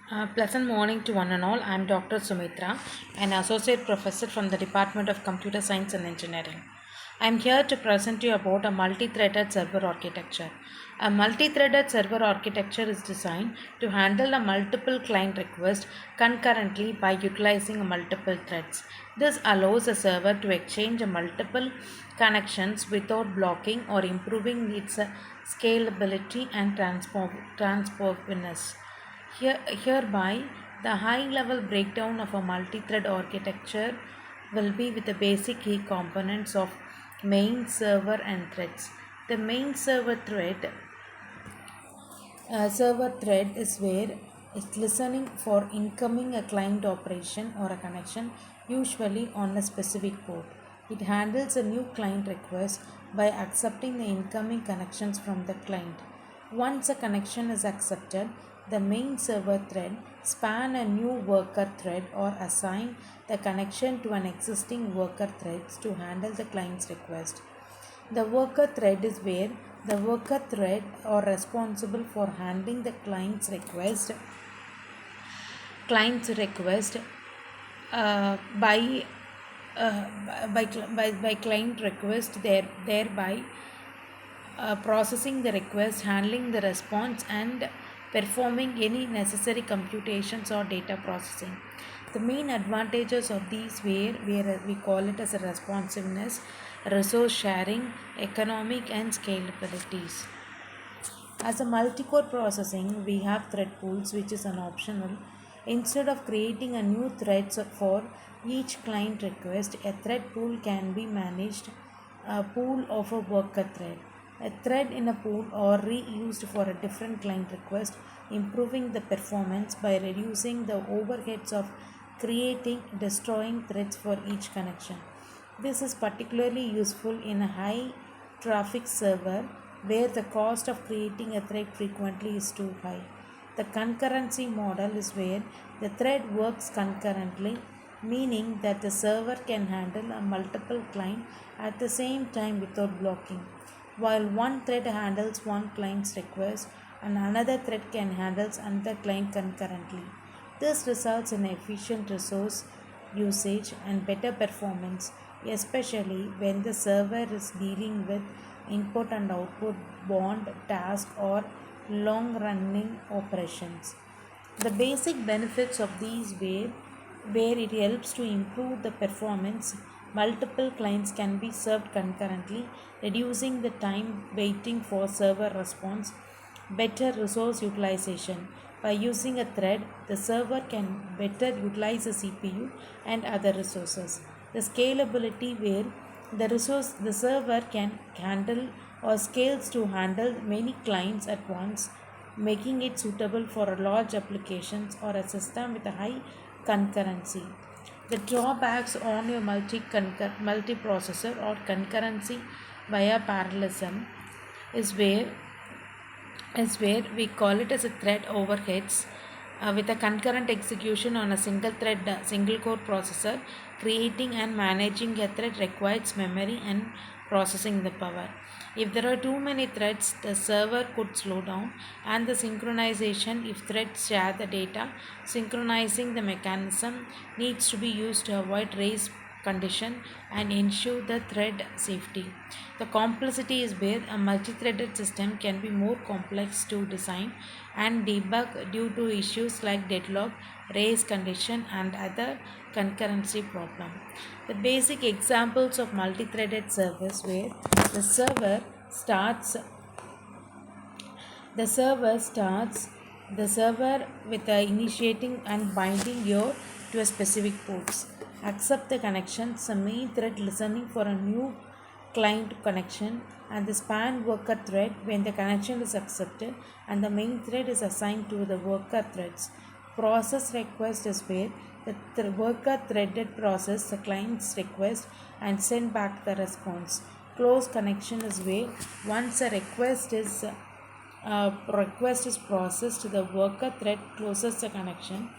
Pleasant morning to one and all. I'm Dr. Sumitra, an associate professor from the Department of Computer Science and Engineering. I'm here to present you about a multi-threaded server architecture. A multi-threaded server architecture is designed to handle a multiple client requests concurrently by utilizing multiple threads. This allows a server to exchange multiple connections without blocking or improving its scalability and transformativeness. Hereby, the high-level breakdown of a multi-thread architecture will be with the basic key components of main server and threads. The main server thread is where it's listening for incoming a client operation or a connection, usually on a specific port. It handles a new client request by accepting the incoming connections from the client. Once a connection is accepted, the main server thread span a new worker thread or assign the connection to an existing worker thread to handle the client's request. The worker thread is where the worker thread are responsible for handling the client's request uh, by, by client request thereby processing the request, handling the response, and performing any necessary computations or data processing. The main advantages of these where we call it as a responsiveness, resource sharing, economic, and scalabilities. As a multi-core processing, we have thread pools, which is an optional. Instead of creating a new thread for each client request, a thread pool can be managed, a pool of a worker thread. A thread in a pool are reused for a different client request, improving the performance by reducing the overheads of creating, destroying threads for each connection. This is particularly useful in a high traffic server where the cost of creating a thread frequently is too high. The concurrency model is where the thread works concurrently, meaning that the server can handle a multiple client at the same time without blocking. While one thread handles one client's request and another thread can handle another client concurrently. This results in efficient resource usage and better performance, especially when the server is dealing with input and output bound tasks or long running operations. The basic benefits of these where it helps to improve the performance. Multiple clients can be served concurrently, reducing the time waiting for server response. Better resource utilization. By using a thread, the server can better utilize the CPU and other resources. The scalability where the server can handle or scales to handle many clients at once, making it suitable for a large applications or a system with a high concurrency. The drawbacks on your multiprocessor or concurrency via parallelism is where we call it as a thread overheads. With a concurrent execution on a single core processor, creating and managing a thread requires memory and processing the power. If there are too many threads, the server could slow down, and the synchronization, if threads share the data, synchronizing the mechanism needs to be used to avoid race condition and ensure the thread safety. The complexity is where a multi-threaded system can be more complex to design and debug due to issues like deadlock, race condition, and other concurrency problem. The basic examples of multi-threaded service where the server starts the server starts the server with the initiating and binding your to a specific ports. Accept the connections, the main thread listening for a new client connection, and the span worker thread when the connection is accepted and the main thread is assigned to the worker threads. Process request is where the worker threaded process the client's request and send back the response. Close connection is where once a request is processed, the worker thread closes the connection,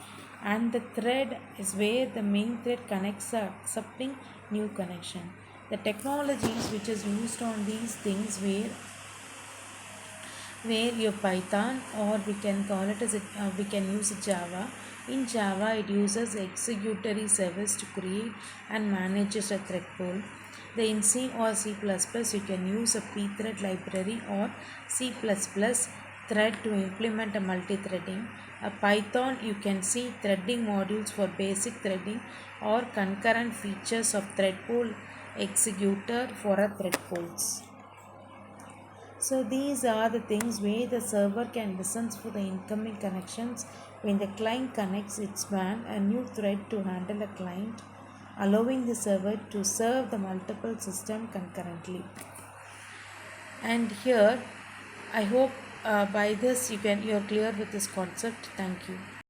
and the thread is where the main thread connects the accepting new connection. The technologies which is used on these things where where your Python, or we can call it as we can use Java. In Java, it uses executory service to create and manages a thread pool. The in C or C++, you can use a pthread library or C++ thread to implement a multi-threading. A Python, you can see threading modules for basic threading or concurrent features of thread pool executor for a thread pools. So these are the things where the server can listen for the incoming connections. When the client connects its WAN, a new thread to handle a client, allowing the server to serve the multiple system concurrently. And here, I hope by this you're clear with this concept. Thank you.